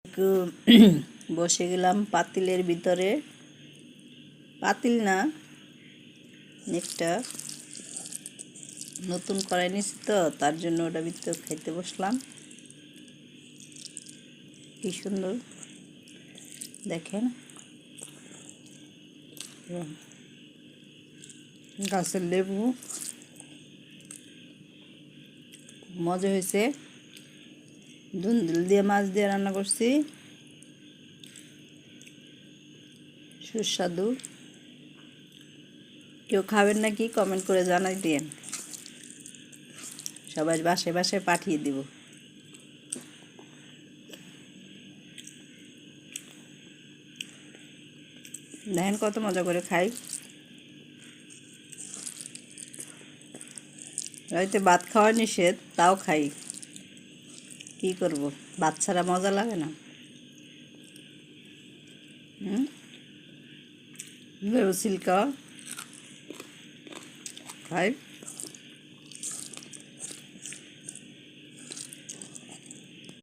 একটু বসে গেলাম পাতিলের ভিতরে, পাতিল না, একটা নতুন কড়াই নিচ্ছি তো তার জন্য ওটা ভিতরে খাইতে বসলাম। কি সুন্দর দেখেন, গাছের লেবু, মজা হয়েছে। ধুন্দুল দিয়ে মাছ দিয়ে রান্না করছি, সুস্বাদু। কেউ খাবেন নাকি কমেন্ট করে জানাই দিন, সবাই বাসায় বাসায় পাঠিয়ে দিব। দেখেন কত মজা করে খাই। রাইতে ভাত খাওয়া নিষেধ, তাও খাই। কি করব, ভাত ছাড়া মজা লাগে না। লেবু সিল্কা খাই।